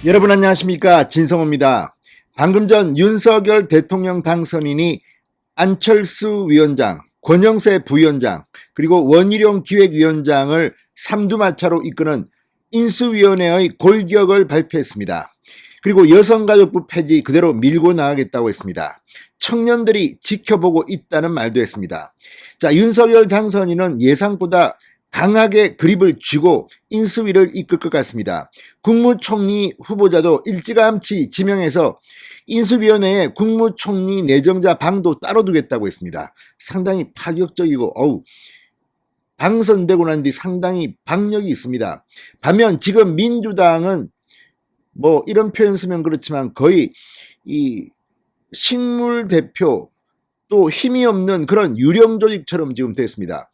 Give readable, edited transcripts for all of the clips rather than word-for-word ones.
여러분 안녕하십니까, 진성호입니다. 방금 전 윤석열 대통령 당선인이 안철수 위원장, 권영세 부위원장, 그리고 원희룡 기획위원장을 삼두마차로 이끄는 인수위원회의 골격을 발표했습니다. 그리고 여성가족부 폐지 그대로 밀고 나가겠다고 했습니다. 청년들이 지켜보고 있다는 말도 했습니다. 자, 윤석열 당선인은 예상보다 강하게 그립을 쥐고 인수위를 이끌 것 같습니다. 국무총리 후보자도 일찌감치 지명해서 인수위원회에 국무총리 내정자 방도 따로 두겠다고 했습니다. 상당히 파격적이고 당선되고 난 뒤 상당히 박력이 있습니다. 반면 지금 민주당은 이런 표현 쓰면 그렇지만 거의 이 식물 대표 또 힘이 없는 그런 유령 조직처럼 지금 됐습니다.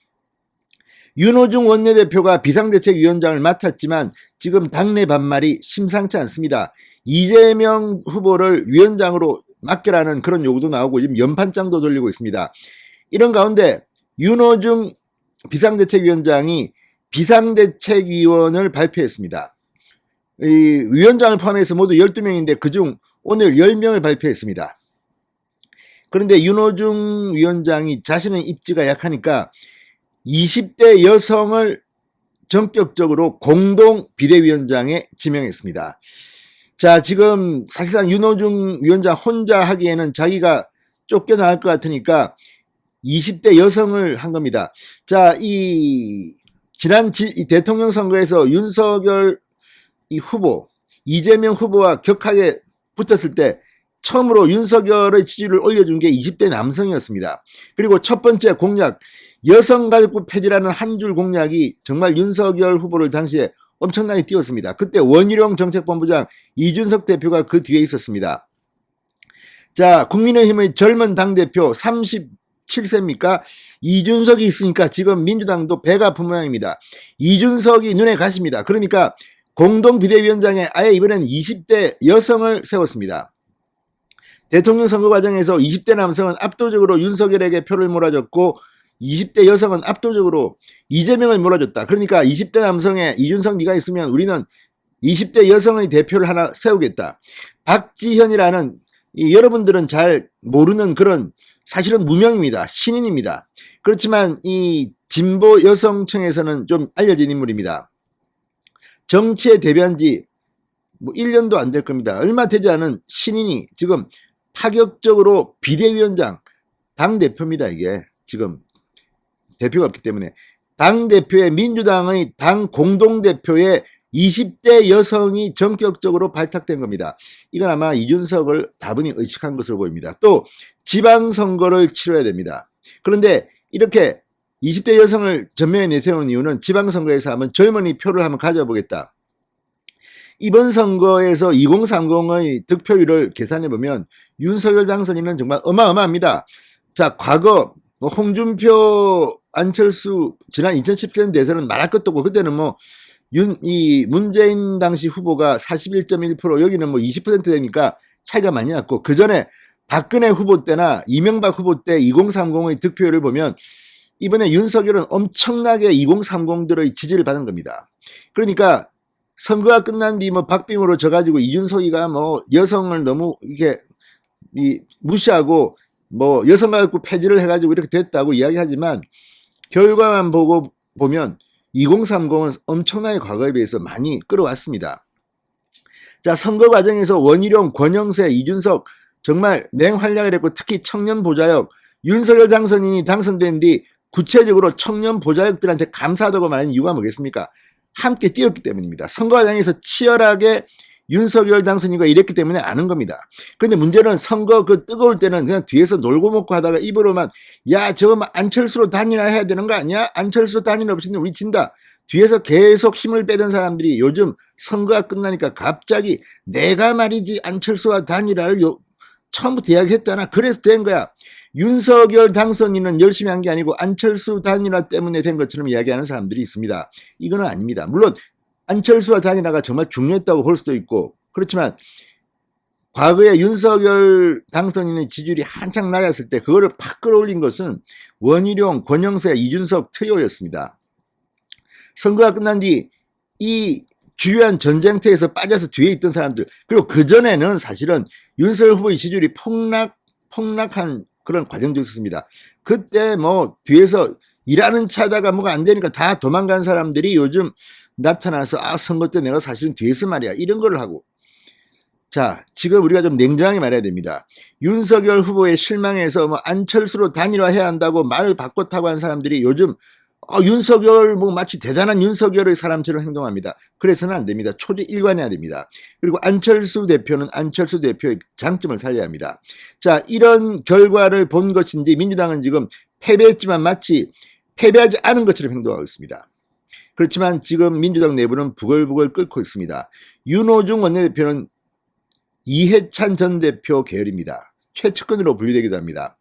윤호중 원내대표가 비상대책위원장을 맡았지만 지금 당내 반말이 심상치 않습니다. 이재명 후보를 위원장으로 맡겨라는 그런 요구도 나오고 지금 연판장도 돌리고 있습니다. 이런 가운데 윤호중 비상대책위원장이 비상대책위원을 발표했습니다. 이 위원장을 포함해서 모두 12명인데 그중 오늘 10명을 발표했습니다. 그런데 윤호중 위원장이 자신의 입지가 약하니까 20대 여성을 전격적으로 공동 비대위원장에 지명했습니다. 자, 지금 사실상 윤호중 위원장 혼자 하기에는 자기가 쫓겨나갈 것 같으니까 20대 여성을 한 겁니다. 자, 지난 대통령 선거에서 윤석열 후보, 이재명 후보와 격하게 붙었을 때 처음으로 윤석열의 지지를 올려준 게 20대 남성이었습니다. 그리고 첫 번째 공약, 여성가족부 폐지라는 한 줄 공약이 정말 윤석열 후보를 당시에 엄청나게 띄웠습니다. 그때 원희룡 정책본부장 이준석 대표가 그 뒤에 있었습니다. 자, 국민의힘의 젊은 당대표 37세입니까? 이준석이 있으니까 지금 민주당도 배가 아픈 모양입니다. 이준석이 눈에 가십니다. 그러니까 공동비대위원장에 아예 이번엔 20대 여성을 세웠습니다. 대통령 선거 과정에서 20대 남성은 압도적으로 윤석열에게 표를 몰아줬고 20대 여성은 압도적으로 이재명을 몰아줬다. 그러니까 20대 남성에 이준석 네가 있으면 우리는 20대 여성의 대표를 하나 세우겠다. 박지현이라는 여러분들은 잘 모르는 그런 사실은 무명입니다. 신인입니다. 그렇지만 이 진보 여성층에서는 좀 알려진 인물입니다. 정치에 데뷔한 지 1년도 안 될 겁니다. 얼마 되지 않은 신인이 지금 파격적으로 비대위원장, 당대표입니다. 이게 지금 대표가 없기 때문에 당대표의 민주당의 당 공동대표의 20대 여성이 전격적으로 발탁된 겁니다. 이건 아마 이준석을 다분히 의식한 것으로 보입니다. 또 지방선거를 치러야 됩니다. 그런데 이렇게 20대 여성을 전면에 내세우는 이유는 지방선거에서 한번 젊은이 표를 한번 가져보겠다. 이번 선거에서 2030의 득표율을 계산해보면 윤석열 당선인은 정말 어마어마합니다. 자, 과거 홍준표, 안철수 지난 2017년 대선은 말할 것도 없고 그때는 문재인 당시 후보가 41.1% 여기는 20% 되니까 차이가 많이 났고 그 전에 박근혜 후보 때나 이명박 후보 때 2030의 득표율을 보면 이번에 윤석열은 엄청나게 2030들의 지지를 받은 겁니다. 그러니까 선거가 끝난 뒤 박빙으로 져가지고 이준석이가 여성을 너무 이렇게 무시하고 여성가족부 폐지를 해가지고 이렇게 됐다고 이야기하지만 결과만 보고 보면 2030은 엄청나게 과거에 비해서 많이 끌어왔습니다. 자, 선거 과정에서 원희룡, 권영세, 이준석 정말 맹활약을 했고 특히 청년 보좌역 윤석열 당선인이 당선된 뒤 구체적으로 청년 보좌역들한테 감사하다고 말하는 이유가 뭐겠습니까? 함께 뛰었기 때문입니다. 선거 과정에서 치열하게 윤석열 당선인과 이랬기 때문에 아는 겁니다. 그런데 문제는 선거 뜨거울 때는 그냥 뒤에서 놀고 먹고 하다가 입으로만 야 저거 안철수로 단일화 해야 되는 거 아니야? 안철수 단일 없이는 우리 진다. 뒤에서 계속 힘을 빼던 사람들이 요즘 선거가 끝나니까 갑자기 내가 말이지 안철수와 단일화를 처음부터 이야기했잖아. 그래서 된 거야. 윤석열 당선인은 열심히 한 게 아니고 안철수 단일화 때문에 된 것처럼 이야기하는 사람들이 있습니다. 이거는 아닙니다. 물론 안철수와 단일화가 정말 중요했다고 볼 수도 있고 그렇지만 과거에 윤석열 당선인의 지지율이 한창 낮았을 때 그거를 팍 끌어올린 것은 원희룡, 권영세, 이준석 트리오였습니다. 선거가 끝난 뒤 이 주요한 전쟁터에서 빠져서 뒤에 있던 사람들, 그리고 그전에는 사실은 윤석열 후보의 지지율이 폭락한 그런 과정도 있었습니다. 그때 뭐 뒤에서 일하는 차다가 뭐가 안 되니까 다 도망간 사람들이 요즘 나타나서 선거 때 내가 사실은 뒤에서 말이야 이런 걸 하고. 자, 지금 우리가 좀 냉정하게 말해야 됩니다. 윤석열 후보의 실망해서 뭐 안철수로 단일화해야 한다고 말을 바꿨다고 한 사람들이 요즘 윤석열 뭐 마치 대단한 윤석열의 사람처럼 행동합니다. 그래서는 안 됩니다. 초지일관해야 됩니다. 그리고 안철수 대표는 안철수 대표의 장점을 살려야 합니다. 자, 이런 결과를 본 것인지 민주당은 지금 패배했지만 마치 패배하지 않은 것처럼 행동하고 있습니다. 그렇지만 지금 민주당 내부는 부글부글 끓고 있습니다. 윤호중 원내대표는 이해찬 전 대표 계열입니다. 최측근으로 분류되기도 합니다.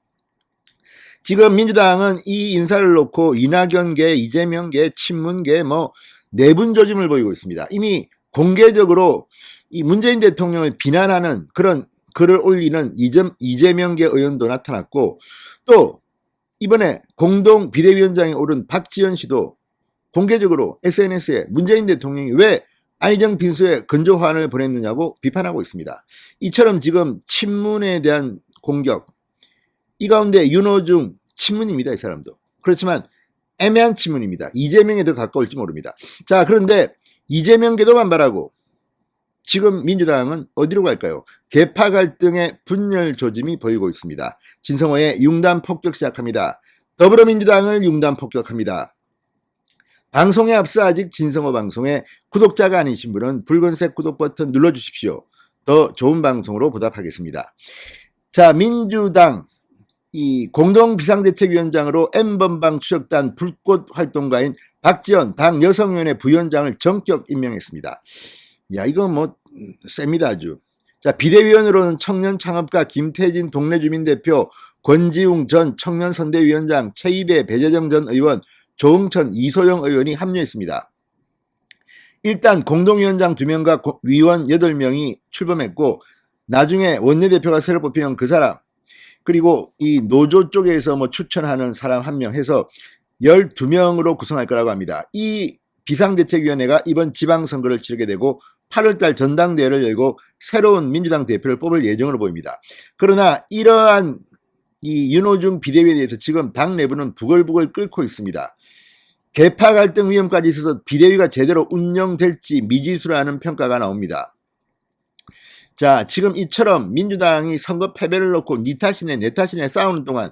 지금 민주당은 이 인사를 놓고 이낙연계, 이재명계, 친문계 뭐 내분 조짐을 보이고 있습니다. 이미 공개적으로 이 문재인 대통령을 비난하는 그런 글을 올리는 이재명계 의원도 나타났고, 또 이번에 공동 비대위원장에 오른 박지원 씨도 공개적으로 SNS에 문재인 대통령이 왜 안희정 빈수에 건조화환을 보냈느냐고 비판하고 있습니다. 이처럼 지금 친문에 대한 공격, 이 가운데 윤호중 친문입니다. 이 사람도. 그렇지만 애매한 친문입니다. 이재명에 더 가까울지 모릅니다. 자, 그런데 이재명계도 반발하고 지금 민주당은 어디로 갈까요? 계파 갈등의 분열 조짐이 보이고 있습니다. 진성호의 융단 폭격 시작합니다. 더불어민주당을 융단 폭격합니다. 방송에 앞서 아직 진성호 방송에 구독자가 아니신 분은 붉은색 구독 버튼 눌러주십시오. 더 좋은 방송으로 보답하겠습니다. 자, 민주당 이 공동비상대책위원장으로 N번방 추적단 불꽃 활동가인 박지원 당 여성위원회 부위원장을 정격 임명했습니다. 야, 이거 뭐 셉니다 아주. 자, 비대위원으로는 청년창업가 김태진 동네주민대표, 권지웅 전 청년선대위원장, 최이배 배재정 전 의원, 조응천 이소영 의원이 합류했습니다. 일단 공동위원장 2명과 위원 8명이 출범했고, 나중에 원내대표가 새로 뽑히면 그 사람, 그리고 이 노조 쪽에서 뭐 추천하는 사람 1명 해서 12명으로 구성할 거라고 합니다. 이 비상대책위원회가 이번 지방선거를 치르게 되고 8월달 전당대회를 열고 새로운 민주당 대표를 뽑을 예정으로 보입니다. 그러나 이러한 이 윤호중 비대위에 대해서 지금 당 내부는 부글부글 끓고 있습니다. 계파 갈등 위험까지 있어서 비대위가 제대로 운영될지 미지수라는 평가가 나옵니다. 자, 지금 이처럼 민주당이 선거 패배를 놓고 니 탓이네 내 탓이네 싸우는 동안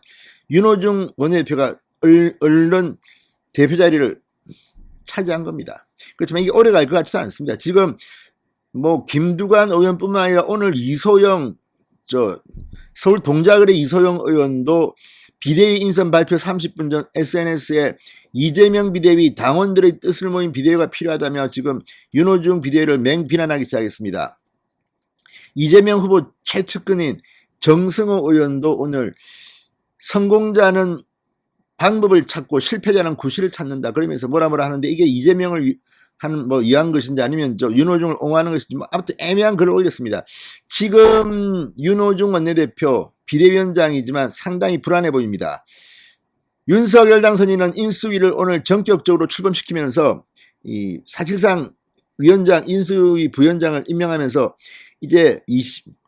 윤호중 원내대표가 얼른 대표 자리를 차지한 겁니다. 그렇지만 이게 오래 갈 것 같지도 않습니다. 지금 뭐 김두관 의원뿐만 아니라 오늘 이소영 서울 동작을의 이소영 의원도 비대위 인선 발표 30분 전 SNS에 이재명 비대위 당원들의 뜻을 모인 비대위가 필요하다며 지금 윤호중 비대위를 맹비난하기 시작했습니다. 이재명 후보 최측근인 정승호 의원도 오늘 성공자는 방법을 찾고 실패자는 구실을 찾는다 그러면서 뭐라 하는데, 이게 이재명을 위한 것인지 아니면 윤호중을 옹호하는 것인지 아무튼 애매한 글을 올렸습니다. 지금 윤호중 원내대표 비대위원장이지만 상당히 불안해 보입니다. 윤석열 당선인은 인수위를 오늘 전격적으로 출범시키면서 사실상 위원장 인수위 부위원장을 임명하면서 이제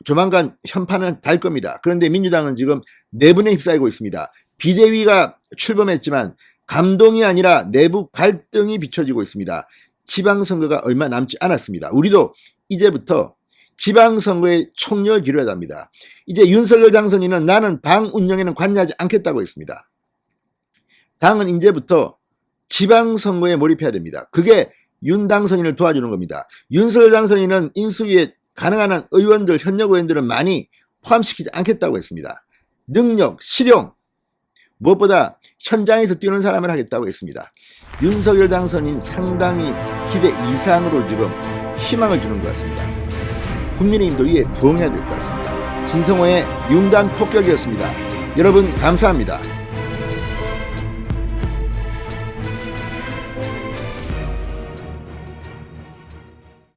조만간 현판을 달 겁니다. 그런데 민주당은 지금 내분에 휩싸이고 있습니다. 비대위가 출범했지만 감동이 아니라 내부 갈등이 비춰지고 있습니다. 지방선거가 얼마 남지 않았습니다. 우리도 이제부터 지방선거에 총력을 기울여야 합니다. 이제 윤석열 당선인은 나는 당 운영에는 관여하지 않겠다고 했습니다. 당은 이제부터 지방선거에 몰입해야 됩니다. 그게 윤 당선인을 도와주는 겁니다. 윤석열 당선인은 인수위에 가능한 한 의원들, 현역 의원들은 많이 포함시키지 않겠다고 했습니다. 능력, 실용, 무엇보다 현장에서 뛰는 사람을 하겠다고 했습니다. 윤석열 당선인 상당히 기대 이상으로 지금 희망을 주는 것 같습니다. 국민의힘도 이에 부응해야 될 것 같습니다. 진성호의 융단 폭격이었습니다. 여러분 감사합니다.